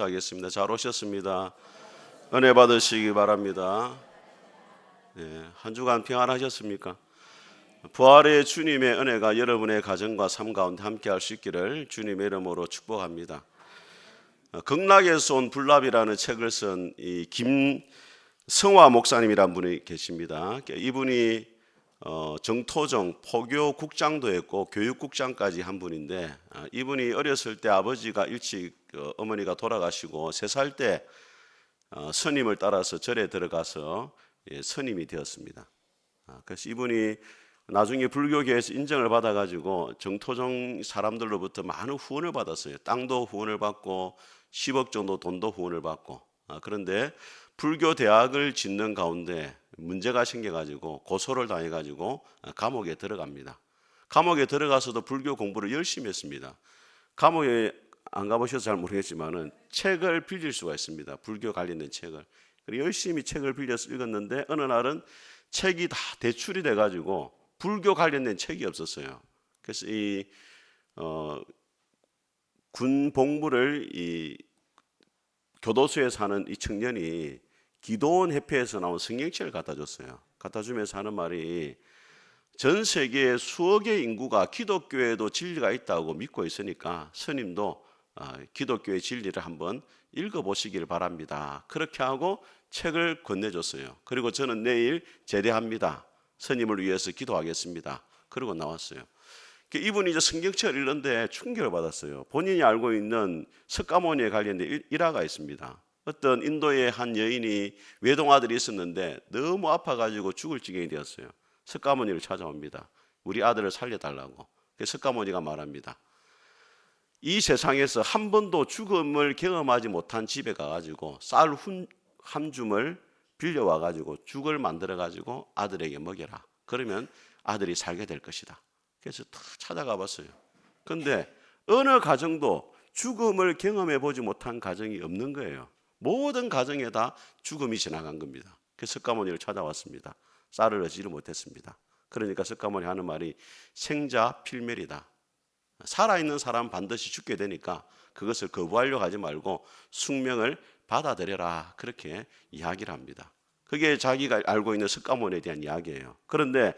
하겠습니다. 잘 오셨습니다. 은혜 받으시기 바랍니다. 한 주간 평안하셨습니까? 부활의 주님의 은혜가 여러분의 가정과 삶 가운데 함께 할 수 있기를 주님의 이름으로 축복합니다. 극락에서 온 불납이라는 책을 쓴 이 김성화 목사님이라는 분이 계십니다. 이분이 정토정 포교국장도 했고 교육국장까지 한 분인데, 이분이 어렸을 때 아버지가 일찍 어머니가 돌아가시고 3살 때 스님을 따라서 절에 들어가서 스님이 되었습니다. 그래서 이분이 나중에 불교계에서 인정을 받아가지고 정토정 사람들로부터 많은 후원을 받았어요. 땅도 후원을 받고 10억 정도 돈도 후원을 받고. 그런데 불교 대학을 짓는 가운데 문제가 생겨가지고 고소를 당해가지고 감옥에 들어갑니다. 감옥에 들어가서도 불교 공부를 열심히 했습니다. 감옥에 안 가보셔서 잘 모르겠지만은 책을 빌릴 수가 있습니다. 불교 관련된 책을. 그리고 열심히 책을 빌려서 읽었는데 어느 날은 책이 다 대출이 돼가지고 불교 관련된 책이 없었어요. 그래서 이 군 복무를 이 교도소에 사는 이 청년이 기도원 협회에서 나온 성경책을 갖다 줬어요. 갖다 주면서 하는 말이, 전 세계에 수억 의 인구가 기독교에도 진리가 있다고 믿고 있으니까 스님도 기독교의 진리를 한번 읽어보시길 바랍니다. 그렇게 하고 책을 건네줬어요. 그리고 저는 내일 제대합니다. 스님을 위해서 기도하겠습니다. 그러고 나왔어요. 이분이 이제 성경책을 읽는데 충격을 받았어요. 본인이 알고 있는 석가모니에 관련된 일화가 있습니다. 어떤 인도의 한 여인이 외동아들이 있었는데 너무 아파가지고 죽을 지경이 되었어요. 석가모니를 찾아옵니다. 우리 아들을 살려달라고. 석가모니가 말합니다. 이 세상에서 한 번도 죽음을 경험하지 못한 집에 가가지고 쌀 한 줌을 빌려와가지고 죽을 만들어가지고 아들에게 먹여라. 그러면 아들이 살게 될 것이다. 그래서 다 찾아가 봤어요. 그런데 어느 가정도 죽음을 경험해 보지 못한 가정이 없는 거예요. 모든 가정에 다 죽음이 지나간 겁니다. 그래서 석가모니를 찾아왔습니다. 쌀을 얻지를 못했습니다. 그러니까 석가모니 하는 말이 생자 필멸이다. 살아있는 사람 반드시 죽게 되니까 그것을 거부하려고 하지 말고 숙명을 받아들여라. 그렇게 이야기를 합니다. 그게 자기가 알고 있는 석가모니에 대한 이야기예요. 그런데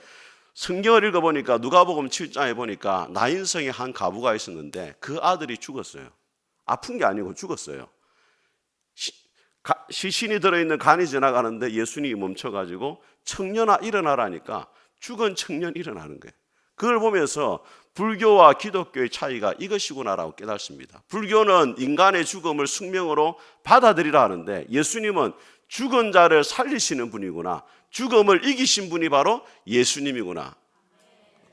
성경을 읽어보니까 누가복음 7장에 보니까 나인성의 한 과부가 있었는데 그 아들이 죽었어요. 아픈 게 아니고 죽었어요. 시신이 들어있는 간이 지나가는데 예수님이 멈춰가지고 청년아 일어나라니까 죽은 청년 일어나는 거예요. 그걸 보면서 불교와 기독교의 차이가 이것이구나라고 깨닫습니다. 불교는 인간의 죽음을 숙명으로 받아들이라 하는데 예수님은 죽은 자를 살리시는 분이구나. 죽음을 이기신 분이 바로 예수님이구나.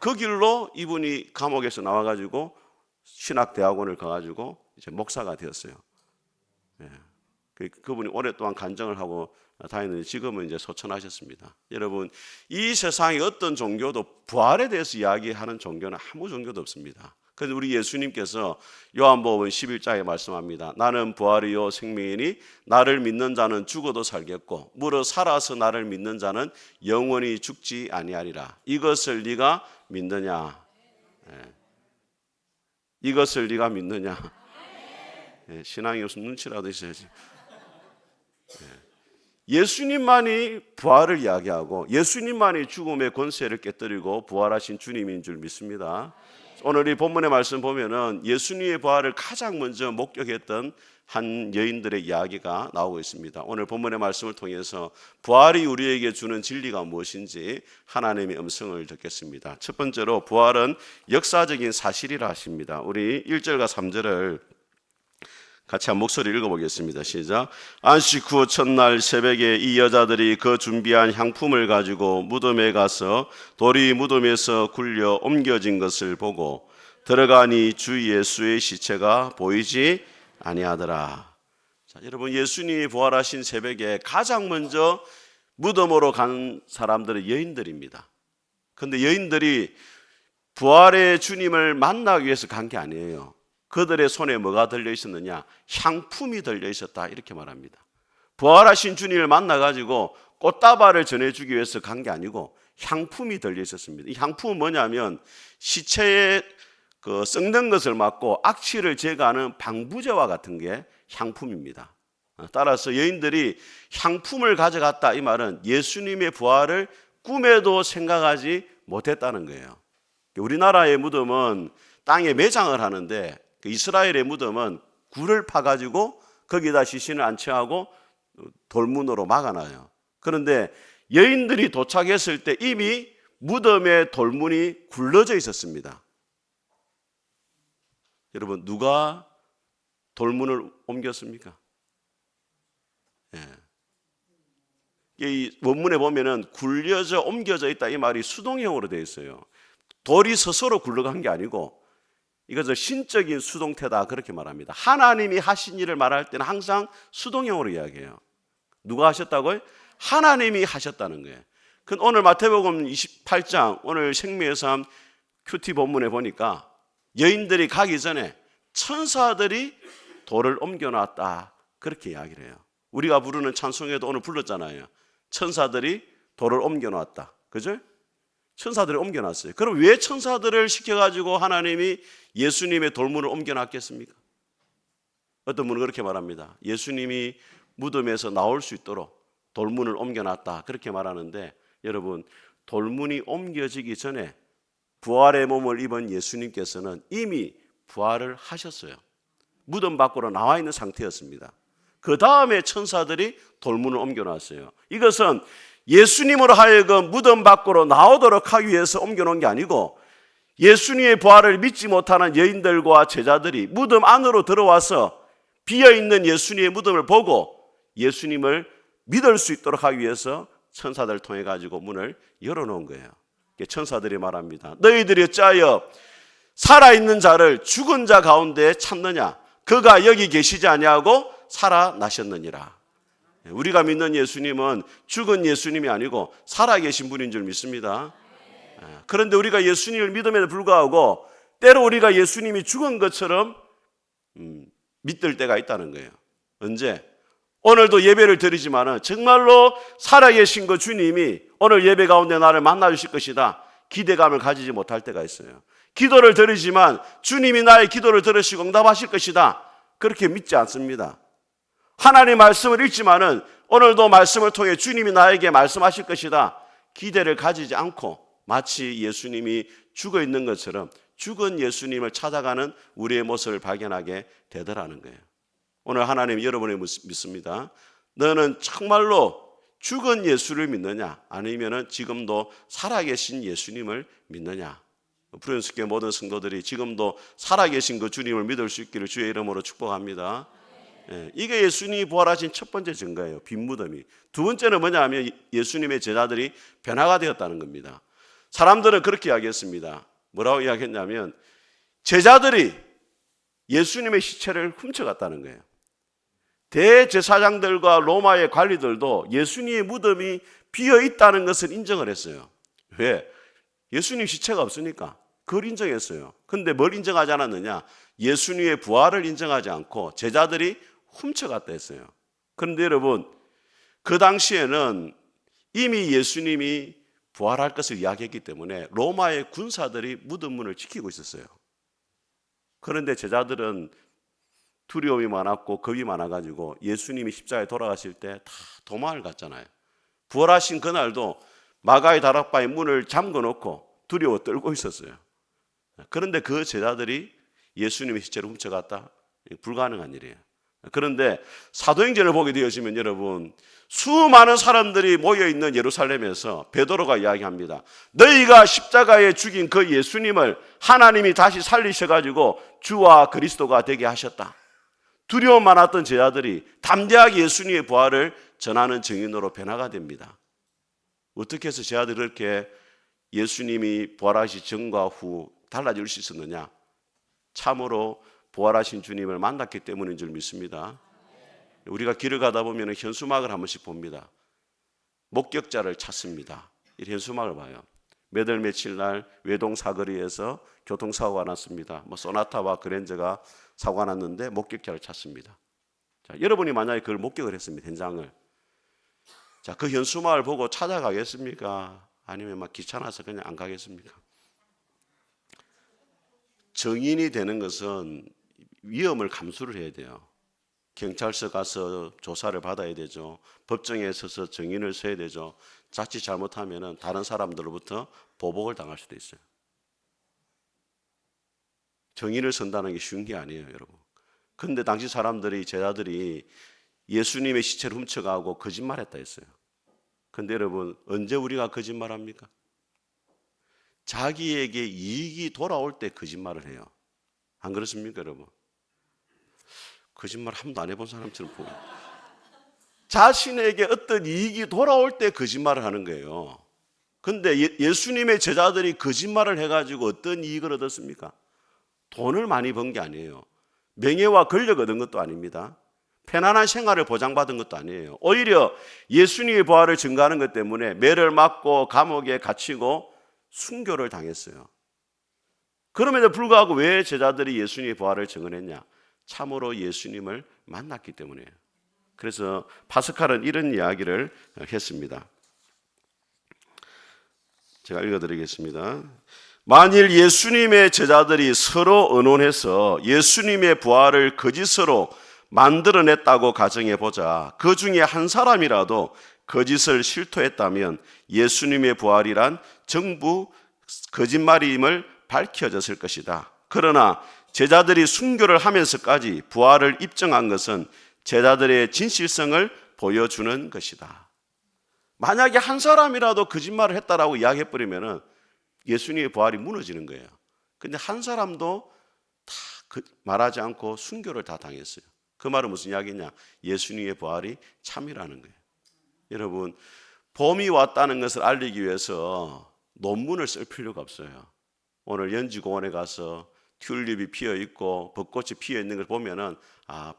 그 길로 이분이 감옥에서 나와가지고 신학대학원을 가가지고 이제 목사가 되었어요. 그분이 오랫동안 간증을 하고 다니는데 지금은 이제 소천하셨습니다. 여러분, 이 세상의 어떤 종교도 부활에 대해서 이야기하는 종교는 아무 종교도 없습니다. 그래서 우리 예수님께서 요한복음 11장에 말씀합니다. 나는 부활이요 생명이니 나를 믿는 자는 죽어도 살겠고 무릇 살아서 나를 믿는 자는 영원히 죽지 아니하리라. 이것을 네가 믿느냐? 이것을 네가 믿느냐? 신앙이 없으면 눈치라도 있어야지. 예수님만이 부활을 이야기하고 예수님만이 죽음의 권세를 깨뜨리고 부활하신 주님인 줄 믿습니다. 오늘 이 본문의 말씀 보면은 예수님의 부활을 가장 먼저 목격했던 한 여인들의 이야기가 나오고 있습니다. 오늘 본문의 말씀을 통해서 부활이 우리에게 주는 진리가 무엇인지 하나님의 음성을 듣겠습니다. 첫 번째로 부활은 역사적인 사실이라 하십니다. 우리 1절과 3절을 같이 한 목소리 읽어보겠습니다. 시작. 안식 후 첫날 새벽에 이 여자들이 그 준비한 향품을 가지고 무덤에 가서 돌이 무덤에서 굴려 옮겨진 것을 보고 들어가니 주 예수의 시체가 보이지 아니하더라. 자, 여러분, 예수님이 부활하신 새벽에 가장 먼저 무덤으로 간 사람들은 여인들입니다. 그런데 여인들이 부활의 주님을 만나기 위해서 간 게 아니에요. 그들의 손에 뭐가 들려 있었느냐? 향품이 들려 있었다. 이렇게 말합니다. 부활하신 주님을 만나가지고 꽃다발을 전해주기 위해서 간 게 아니고 향품이 들려 있었습니다. 이 향품은 뭐냐면 시체에 썩는 것을 막고 악취를 제거하는 방부제와 같은 게 향품입니다. 따라서 여인들이 향품을 가져갔다, 이 말은 예수님의 부활을 꿈에도 생각하지 못했다는 거예요. 우리나라의 무덤은 땅에 매장을 하는데 이스라엘의 무덤은 굴을 파가지고 거기다 시신을 안치하고 돌문으로 막아놔요. 그런데 여인들이 도착했을 때 이미 무덤의 돌문이 굴러져 있었습니다. 여러분, 누가 돌문을 옮겼습니까? 이 원문에 보면은 굴려져 옮겨져 있다, 이 말이 수동형으로 되어 있어요. 돌이 스스로 굴러간 게 아니고 이것은 신적인 수동태다, 그렇게 말합니다. 하나님이 하신 일을 말할 때는 항상 수동형으로 이야기해요. 누가 하셨다고요? 하나님이 하셨다는 거예요. 오늘 마태복음 28장 오늘 생명의 삶 큐티 본문에 보니까 여인들이 가기 전에 천사들이 돌을 옮겨놨다, 그렇게 이야기를 해요. 우리가 부르는 찬송에도 오늘 불렀잖아요. 천사들이 돌을 옮겨놨다, 그죠? 천사들이 옮겨놨어요. 그럼 왜 천사들을 시켜가지고 하나님이 예수님의 돌문을 옮겨놨겠습니까? 어떤 분은 그렇게 말합니다. 예수님이 무덤에서 나올 수 있도록 돌문을 옮겨놨다, 그렇게 말하는데, 여러분, 돌문이 옮겨지기 전에 부활의 몸을 입은 예수님께서는 이미 부활을 하셨어요. 무덤 밖으로 나와 있는 상태였습니다. 그 다음에 천사들이 돌문을 옮겨놨어요. 이것은 예수님으로 하여금 무덤 밖으로 나오도록 하기 위해서 옮겨놓은 게 아니고, 예수님의 부활을 믿지 못하는 여인들과 제자들이 무덤 안으로 들어와서 비어있는 예수님의 무덤을 보고 예수님을 믿을 수 있도록 하기 위해서 천사들을 통해 가지고 문을 열어놓은 거예요. 천사들이 말합니다. 너희들이 어찌하여 살아있는 자를 죽은 자 가운데 찾느냐? 그가 여기 계시지 아니하고 살아나셨느니라. 우리가 믿는 예수님은 죽은 예수님이 아니고 살아계신 분인 줄 믿습니다. 그런데 우리가 예수님을 믿음에도 불구하고 때로 우리가 예수님이 죽은 것처럼 믿을 때가 있다는 거예요. 언제? 오늘도 예배를 드리지만 정말로 살아계신 그 주님이 오늘 예배 가운데 나를 만나주실 것이다, 기대감을 가지지 못할 때가 있어요. 기도를 드리지만 주님이 나의 기도를 들으시고 응답하실 것이다, 그렇게 믿지 않습니다. 하나님 말씀을 읽지만은 오늘도 말씀을 통해 주님이 나에게 말씀하실 것이다, 기대를 가지지 않고 마치 예수님이 죽어 있는 것처럼 죽은 예수님을 찾아가는 우리의 모습을 발견하게 되더라는 거예요. 오늘 하나님 여러분을 믿습니다. 너는 정말로 죽은 예수를 믿느냐, 아니면 지금도 살아계신 예수님을 믿느냐? 프로연습교회 모든 성도들이 지금도 살아계신 그 주님을 믿을 수 있기를 주의 이름으로 축복합니다. 이게 예수님이 부활하신 첫 번째 증거예요, 빈 무덤이. 두 번째는 뭐냐 하면 예수님의 제자들이 변화가 되었다는 겁니다. 사람들은 그렇게 이야기했습니다. 뭐라고 이야기했냐면 제자들이 예수님의 시체를 훔쳐갔다는 거예요. 대제사장들과 로마의 관리들도 예수님의 무덤이 비어있다는 것을 인정을 했어요. 왜? 예수님 시체가 없으니까 그걸 인정했어요. 그런데 뭘 인정하지 않았느냐? 예수님의 부활을 인정하지 않고 제자들이 훔쳐갔다 했어요. 그런데 여러분, 그 당시에는 이미 예수님이 부활할 것을 이야기했기 때문에 로마의 군사들이 무덤 문을 지키고 있었어요. 그런데 제자들은 두려움이 많았고 겁이 많아가지고 예수님이 십자가에 돌아가실 때 다 도망을 갔잖아요. 부활하신 그날도 마가의 다락방의 문을 잠궈놓고 두려워 떨고 있었어요. 그런데 그 제자들이 예수님의 시체를 훔쳐갔다? 불가능한 일이에요. 그런데 사도행전을 보게 되어지면 여러분, 수많은 사람들이 모여있는 예루살렘에서 베드로가 이야기합니다. 너희가 십자가에 죽인 그 예수님을 하나님이 다시 살리셔가지고 주와 그리스도가 되게 하셨다. 두려움 많았던 제자들이 담대하게 예수님의 부활을 전하는 증인으로 변화가 됩니다. 어떻게 해서 제자들이 그렇게 예수님이 부활하신 전과 후 달라질 수 있었느냐? 참으로 부활하신 주님을 만났기 때문인 줄 믿습니다. 우리가 길을 가다 보면 현수막을 한 번씩 봅니다. 목격자를 찾습니다. 이 현수막을 봐요. 몇 월 며칠 날 외동 사거리에서 교통사고가 났습니다. 소나타와 그랜저가 사고가 났는데 목격자를 찾습니다. 자, 여러분이 만약에 그걸 목격을 했습니다. 현장을. 자, 그 현수막을 보고 찾아가겠습니까? 아니면 막 귀찮아서 그냥 안 가겠습니까? 증인이 되는 것은 위험을 감수를 해야 돼요. 경찰서 가서 조사를 받아야 되죠. 법정에 서서 증인을 서야 되죠. 자칫 잘못하면 다른 사람들로부터 보복을 당할 수도 있어요. 증인을 선다는 게 쉬운 게 아니에요, 여러분. 그런데 당시 사람들이, 제자들이 예수님의 시체를 훔쳐가고 거짓말했다 했어요. 그런데 여러분, 언제 우리가 거짓말합니까? 자기에게 이익이 돌아올 때 거짓말을 해요. 안 그렇습니까, 여러분? 거짓말 한 번도 안 해본 사람처럼 보여요. 자신에게 어떤 이익이 돌아올 때 거짓말을 하는 거예요. 그런데 예수님의 제자들이 거짓말을 해가지고 어떤 이익을 얻었습니까? 돈을 많이 번 게 아니에요. 명예와 권력 얻은 것도 아닙니다. 편안한 생활을 보장받은 것도 아니에요. 오히려 예수님의 부활을 증거하는 것 때문에 매를 맞고 감옥에 갇히고 순교를 당했어요. 그럼에도 불구하고 왜 제자들이 예수님의 부활을 증언했냐? 참으로 예수님을 만났기 때문이에요. 그래서 파스칼은 이런 이야기를 했습니다. 제가 읽어드리겠습니다. 만일 예수님의 제자들이 서로 의논해서 예수님의 부활을 거짓으로 만들어냈다고 가정해보자. 그 중에 한 사람이라도 거짓을 실토했다면 예수님의 부활이란 전부 거짓말임을 밝혀졌을 것이다. 그러나 제자들이 순교를 하면서까지 부활을 입증한 것은 제자들의 진실성을 보여주는 것이다. 만약에 한 사람이라도 거짓말을 했다라고 이야기해버리면 예수님의 부활이 무너지는 거예요. 근데 한 사람도 다 말하지 않고 순교를 다 당했어요. 그 말은 무슨 이야기냐? 예수님의 부활이 참이라는 거예요. 여러분, 봄이 왔다는 것을 알리기 위해서 논문을 쓸 필요가 없어요. 오늘 연지공원에 가서 튤립이 피어 있고 벚꽃이 피어 있는 걸 보면은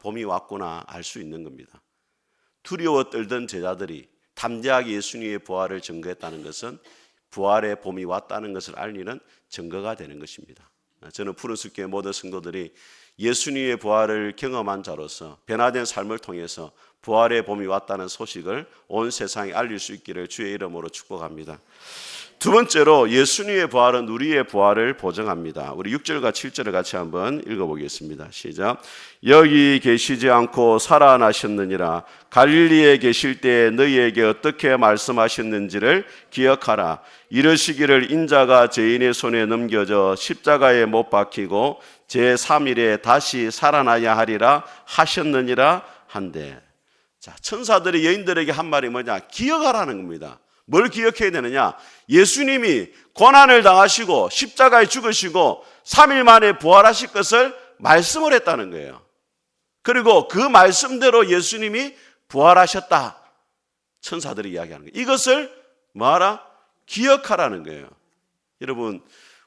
봄이 왔구나 알 수 있는 겁니다. 두려워 떨던 제자들이 담대하게 예수님의 부활을 증거했다는 것은 부활의 봄이 왔다는 것을 알리는 증거가 되는 것입니다. 저는 푸른숲교회 모든 성도들이 예수님의 부활을 경험한 자로서 변화된 삶을 통해서 부활의 봄이 왔다는 소식을 온 세상에 알릴 수 있기를 주의 이름으로 축복합니다. 두 번째로 예수님의 부활은 우리의 부활을 보증합니다. 우리 6절과 7절을 같이 한번 읽어보겠습니다. 시작. 여기 계시지 않고 살아나셨느니라. 갈릴리에 계실 때 너희에게 어떻게 말씀하셨는지를 기억하라. 이르시기를 인자가 죄인의 손에 넘겨져 십자가에 못 박히고 제3일에 다시 살아나야 하리라 하셨느니라 한데. 자, 천사들이 여인들에게 한 말이 뭐냐? 기억하라는 겁니다. 뭘 기억해야 되느냐? 예수님이 고난을 당하시고 십자가에 죽으시고 3일 만에 부활하실 것을 말씀을 했다는 거예요. 그리고 그 말씀대로 예수님이 부활하셨다. 천사들이 이야기하는 거예요. 이것을 뭐하라? 기억하라는 거예요. 여러분,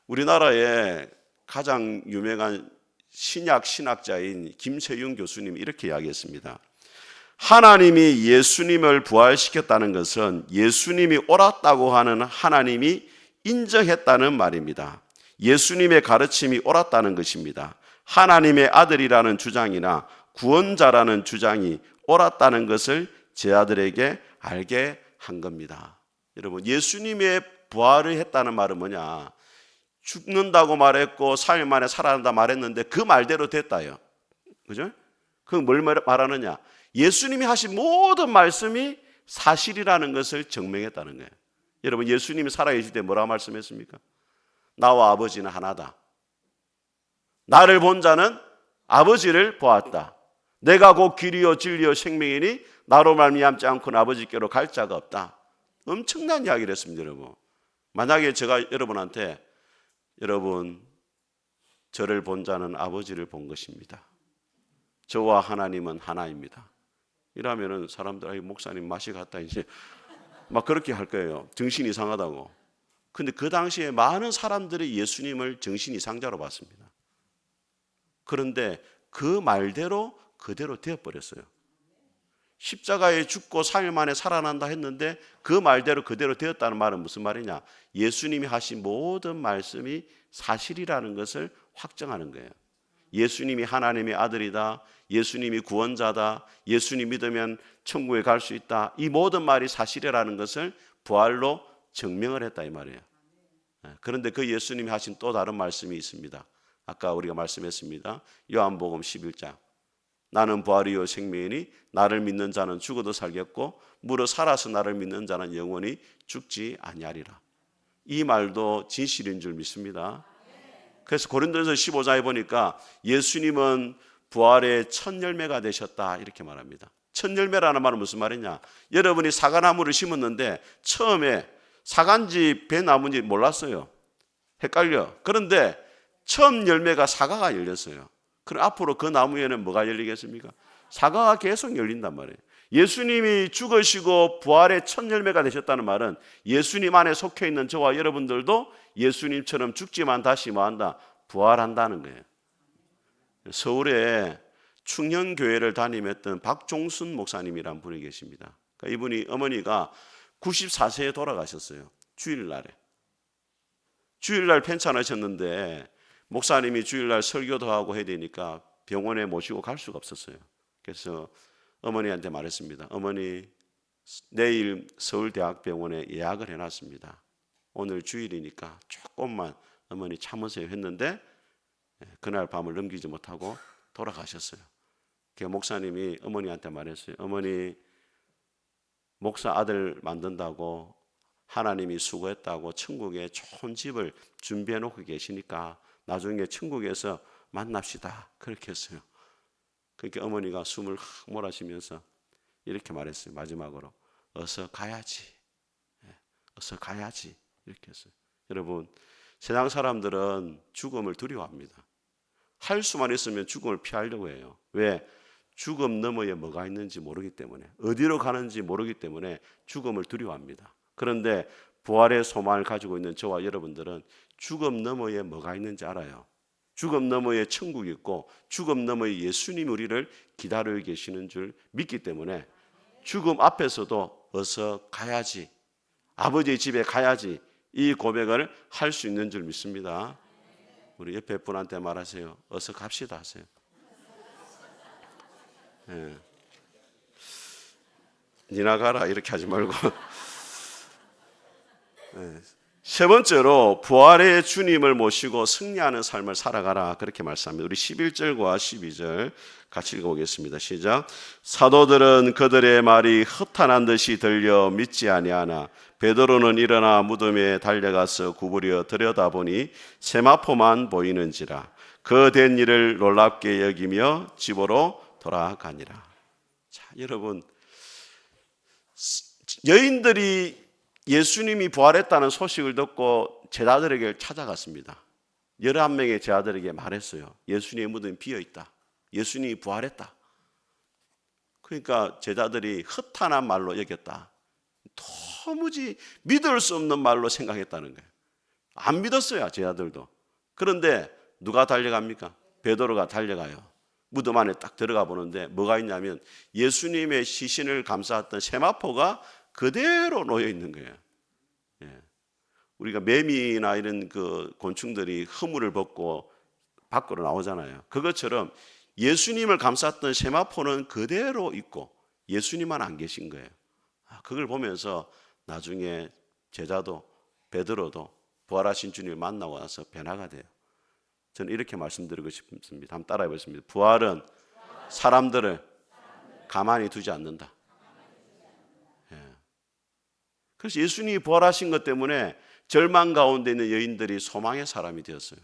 우리나라의 가장 유명한 신약 신학자인 김세윤 교수님이 이렇게 이야기했습니다. 하나님이 예수님을 부활시켰다는 것은 예수님이 옳았다고 하는 하나님이 인정했다는 말입니다. 예수님의 가르침이 옳았다는 것입니다. 하나님의 아들이라는 주장이나 구원자라는 주장이 옳았다는 것을 제 아들에게 알게 한 겁니다. 여러분, 예수님의 부활을 했다는 말은 뭐냐? 죽는다고 말했고 4일 만에 살아난다 말했는데 그 말대로 됐다요. 그죠? 그건 뭘 말하느냐? 예수님이 하신 모든 말씀이 사실이라는 것을 증명했다는 거예요. 여러분, 예수님이 살아계실 때 뭐라고 말씀했습니까? 나와 아버지는 하나다. 나를 본 자는 아버지를 보았다. 내가 곧 길이요 진리요 생명이니 나로 말미암지 않고는 아버지께로 갈 자가 없다. 엄청난 이야기를 했습니다, 여러분. 만약에 제가 여러분한테 여러분, 저를 본 자는 아버지를 본 것입니다. 저와 하나님은 하나입니다. 이러면은 사람들, 목사님 맛이 갔다 이제 막 그렇게 할 거예요. 정신 이상하다고. 근데 그 당시에 많은 사람들이 예수님을 정신 이상자로 봤습니다. 그런데 그 말대로 그대로 되어버렸어요. 십자가에 죽고 3일 만에 살아난다 했는데 그 말대로 그대로 되었다는 말은 무슨 말이냐? 예수님이 하신 모든 말씀이 사실이라는 것을 확정하는 거예요. 예수님이 하나님의 아들이다. 예수님이 구원자다. 예수님 믿으면 천국에 갈 수 있다. 이 모든 말이 사실이라는 것을 부활로 증명을 했다 이 말이에요. 그런데 그 예수님이 하신 또 다른 말씀이 있습니다. 아까 우리가 말씀했습니다. 요한복음 11장. 나는 부활이요 생명이니 나를 믿는 자는 죽어도 살겠고 무릇 살아서 나를 믿는 자는 영원히 죽지 아니하리라. 이 말도 진실인 줄 믿습니다. 그래서 고린도전서 15장에 보니까 예수님은 부활의 첫 열매가 되셨다 이렇게 말합니다. 첫 열매라는 말은 무슨 말이냐? 여러분이 사과나무를 심었는데 처음에 사과인지 배나무인지 몰랐어요. 헷갈려. 그런데 처음 열매가 사과가 열렸어요. 그럼 앞으로 그 나무에는 뭐가 열리겠습니까? 사과가 계속 열린단 말이에요. 예수님이 죽으시고 부활의 첫 열매가 되셨다는 말은 예수님 안에 속해 있는 저와 여러분들도 예수님처럼 죽지만 다시 뭐한다? 부활한다는 거예요. 서울에 충녕교회를 담임했던 박종순 목사님이라는 분이 계십니다. 그러니까 이분이 어머니가 94세에 돌아가셨어요. 주일날에. 주일날 편찮으셨는데 목사님이 주일날 설교도 하고 해야 되니까 병원에 모시고 갈 수가 없었어요. 그래서 어머니한테 말했습니다. 어머니, 내일 서울대학병원에 예약을 해놨습니다. 오늘 주일이니까 조금만 어머니 참으세요 했는데 그날 밤을 넘기지 못하고 돌아가셨어요. 그 목사님이 어머니한테 말했어요. 어머니, 목사 아들 만든다고 하나님이 수고했다고 천국에 좋은 집을 준비해 놓고 계시니까 나중에 천국에서 만납시다. 그렇게 했어요. 그러니까 어머니가 숨을 확 몰아쉬면서 이렇게 말했어요. 마지막으로 어서 가야지. 어서 가야지. 이렇게 했어요. 여러분, 세상 사람들은 죽음을 두려워합니다. 할 수만 있으면 죽음을 피하려고 해요. 왜? 죽음 너머에 뭐가 있는지 모르기 때문에, 어디로 가는지 모르기 때문에 죽음을 두려워합니다. 그런데 부활의 소망을 가지고 있는 저와 여러분들은 죽음 너머에 뭐가 있는지 알아요. 죽음 너머에 천국이 있고 죽음 너머에 예수님이 우리를 기다리고 계시는 줄 믿기 때문에 죽음 앞에서도 어서 가야지, 아버지의 집에 가야지, 이 고백을 할 수 있는 줄 믿습니다. 우리 옆에 분한테 말하세요. 어서 갑시다 하세요. 예. 니나 가라 이렇게 하지 말고. 예. 세 번째로 부활의 주님을 모시고 승리하는 삶을 살아가라 그렇게 말씀합니다. 우리 11절과 12절 같이 읽어보겠습니다. 시작. 사도들은 그들의 말이 허탄한 듯이 들려 믿지 아니하나 베드로는 일어나 무덤에 달려가서 구부려 들여다보니 세마포만 보이는지라 그 된 일을 놀랍게 여기며 집으로 돌아가니라. 자, 여러분, 여인들이 예수님이 부활했다는 소식을 듣고 제자들에게 찾아갔습니다. 11명의 제자들에게 말했어요. 예수님의 무덤이 비어있다. 예수님이 부활했다. 그러니까 제자들이 허탄한 말로 여겼다. 도무지 믿을 수 없는 말로 생각했다는 거예요. 안 믿었어요, 제자들도. 그런데 누가 달려갑니까? 베드로가 달려가요. 무덤 안에 딱 들어가 보는데 뭐가 있냐면 예수님의 시신을 감쌌던 세마포가 그대로 놓여 있는 거예요. 예. 우리가 매미나 이런 그 곤충들이 허물을 벗고 밖으로 나오잖아요. 그것처럼 예수님을 감쌌던 세마포는 그대로 있고 예수님만 안 계신 거예요. 그걸 보면서 나중에 제자도 베드로도 부활하신 주님을 만나고 나서 변화가 돼요. 저는 이렇게 말씀드리고 싶습니다. 한번 따라해 보겠습니다. 부활은 사람들을 가만히 두지 않는다. 그래서 예수님이 부활하신 것 때문에 절망 가운데 있는 여인들이 소망의 사람이 되었어요.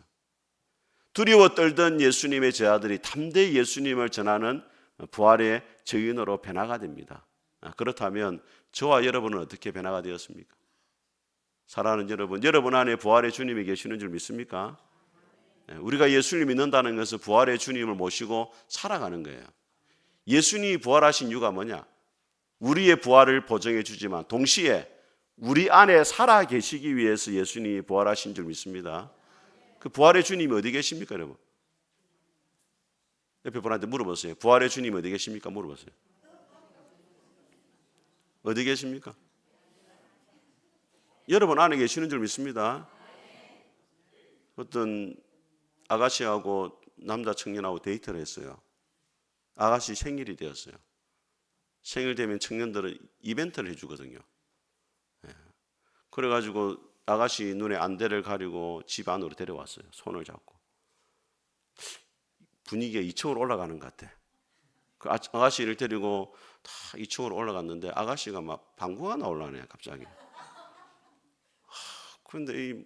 두려워 떨던 예수님의 제자들이 담대히 예수님을 전하는 부활의 증인으로 변화가 됩니다. 그렇다면 저와 여러분은 어떻게 변화가 되었습니까? 사랑하는 여러분, 여러분 안에 부활의 주님이 계시는 줄 믿습니까? 우리가 예수님을 믿는다는 것은 부활의 주님을 모시고 살아가는 거예요. 예수님이 부활하신 이유가 뭐냐? 우리의 부활을 보증해 주지만 동시에 우리 안에 살아 계시기 위해서 예수님이 부활하신 줄 믿습니다. 그 부활의 주님이 어디 계십니까, 여러분? 옆에 분한테 물어보세요. 부활의 주님이 어디 계십니까? 물어보세요. 어디 계십니까? 여러분 안에 계시는 줄 믿습니다. 어떤 아가씨하고 남자 청년하고 데이트를 했어요. 아가씨 생일이 되었어요. 생일 되면 청년들은 이벤트를 해주거든요. 그래가지고 아가씨 눈에 안대를 가리고 집 안으로 데려왔어요. 손을 잡고. 분위기가 2층으로 올라가는 것 같아. 그 아가씨를 데리고 다 2층으로 올라갔는데 아가씨가 막 방구가 나올라네 갑자기. 그런데 이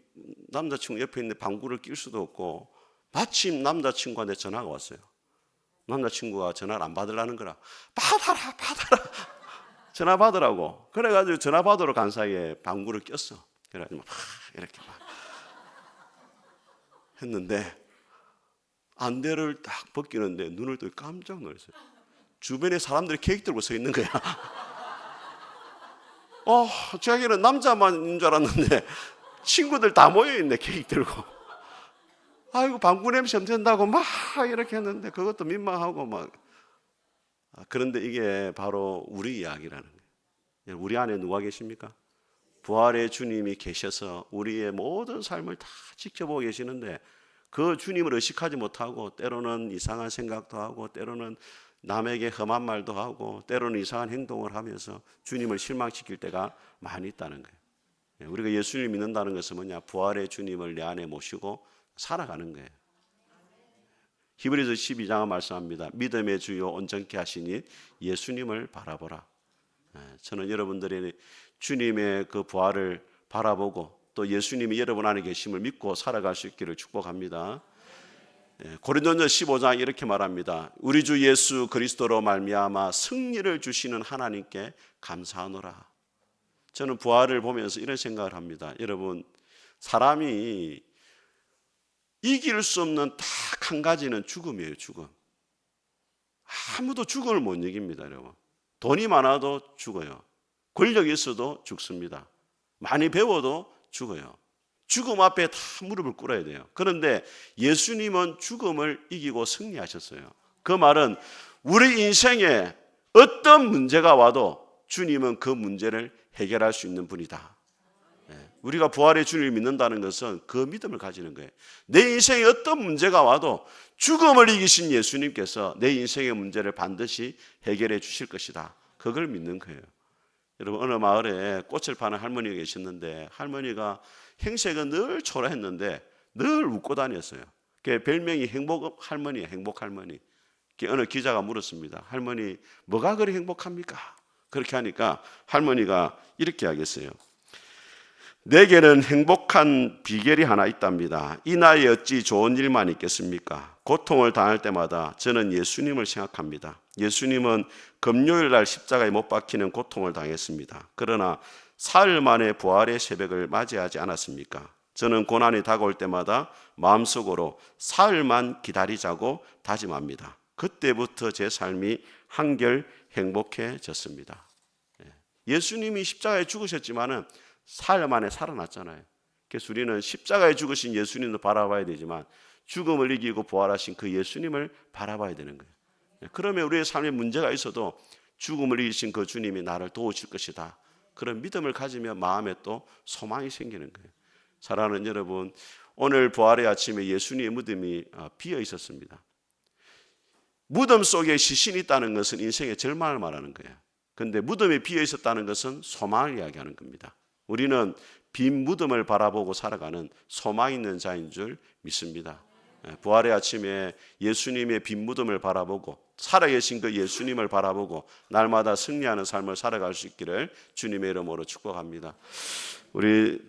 남자친구 옆에 있는 방구를 낄 수도 없고 마침 남자친구한테 전화가 왔어요. 남자친구가 전화를 안 받으려는 거라. 받아라 전화 받으라고. 그래가지고 전화 받으러 간 사이에 방구를 꼈어. 그래가지고 막 이렇게 막 했는데 안대를 딱 벗기는데 눈을 뜨고 깜짝 놀랐어요. 주변에 사람들이 케이크 들고 서 있는 거야. 자기는 남자만인 줄 알았는데 친구들 다 모여있네, 케이크 들고. 아이고, 방구 냄새 된다고 막 이렇게 했는데 그것도 민망하고 막. 그런데 이게 바로 우리 이야기라는 거예요. 우리 안에 누가 계십니까? 부활의 주님이 계셔서 우리의 모든 삶을 다 지켜보고 계시는데 그 주님을 의식하지 못하고 때로는 이상한 생각도 하고 때로는 남에게 험한 말도 하고 때로는 이상한 행동을 하면서 주님을 실망시킬 때가 많이 있다는 거예요. 우리가 예수님을 믿는다는 것은 뭐냐? 부활의 주님을 내 안에 모시고 살아가는 거예요. 히브리서 12장은 말씀합니다. 믿음의 주요 온전케 하시니 예수님을 바라보라. 저는 여러분들이 주님의 그 부활을 바라보고 또 예수님이 여러분 안에 계심을 믿고 살아갈 수 있기를 축복합니다. 고린도전서 15장 이렇게 말합니다. 우리 주 예수 그리스도로 말미암아 승리를 주시는 하나님께 감사하노라. 저는 부활을 보면서 이런 생각을 합니다. 여러분, 사람이 이길 수 없는 딱 한 가지는 죽음이에요. 죽음. 아무도 죽음을 못 이깁니다. 여러분, 돈이 많아도 죽어요. 권력이 있어도 죽습니다. 많이 배워도 죽어요. 죽음 앞에 다 무릎을 꿇어야 돼요. 그런데 예수님은 죽음을 이기고 승리하셨어요. 그 말은 우리 인생에 어떤 문제가 와도 주님은 그 문제를 해결할 수 있는 분이다. 우리가 부활의 주님을 믿는다는 것은 그 믿음을 가지는 거예요. 내 인생에 어떤 문제가 와도 죽음을 이기신 예수님께서 내 인생의 문제를 반드시 해결해 주실 것이다. 그걸 믿는 거예요. 여러분, 어느 마을에 꽃을 파는 할머니가 계셨는데 할머니가 행색은 늘 초라했는데 늘 웃고 다녔어요. 그 별명이 행복 할머니예요. 행복 할머니. 어느 기자가 물었습니다. 할머니, 뭐가 그리 행복합니까? 그렇게 하니까 할머니가 이렇게 하겠어요. 내게는 행복한 비결이 하나 있답니다. 이 나이에 어찌 좋은 일만 있겠습니까? 고통을 당할 때마다 저는 예수님을 생각합니다. 예수님은 금요일 날 십자가에 못 박히는 고통을 당했습니다. 그러나 사흘 만에 부활의 새벽을 맞이하지 않았습니까? 저는 고난이 다가올 때마다 마음속으로 사흘만 기다리자고 다짐합니다. 그때부터 제 삶이 한결 행복해졌습니다. 예수님이 십자가에 죽으셨지만은 사흘 만에 살아났잖아요. 그래서 우리는 십자가에 죽으신 예수님도 바라봐야 되지만 죽음을 이기고 부활하신 그 예수님을 바라봐야 되는 거예요. 그러면 우리의 삶에 문제가 있어도 죽음을 이기신 그 주님이 나를 도우실 것이다. 그런 믿음을 가지면 마음에 또 소망이 생기는 거예요. 사랑하는 여러분, 오늘 부활의 아침에 예수님의 무덤이 비어 있었습니다. 무덤 속에 시신이 있다는 것은 인생의 절망을 말하는 거예요. 그런데 무덤에 비어 있었다는 것은 소망을 이야기하는 겁니다. 우리는 빈 무덤을 바라보고 살아가는 소망 있는 자인 줄 믿습니다. 부활의 아침에 예수님의 빈 무덤을 바라보고 살아계신 그 예수님을 바라보고 날마다 승리하는 삶을 살아갈 수 있기를 주님의 이름으로 축복합니다. 우리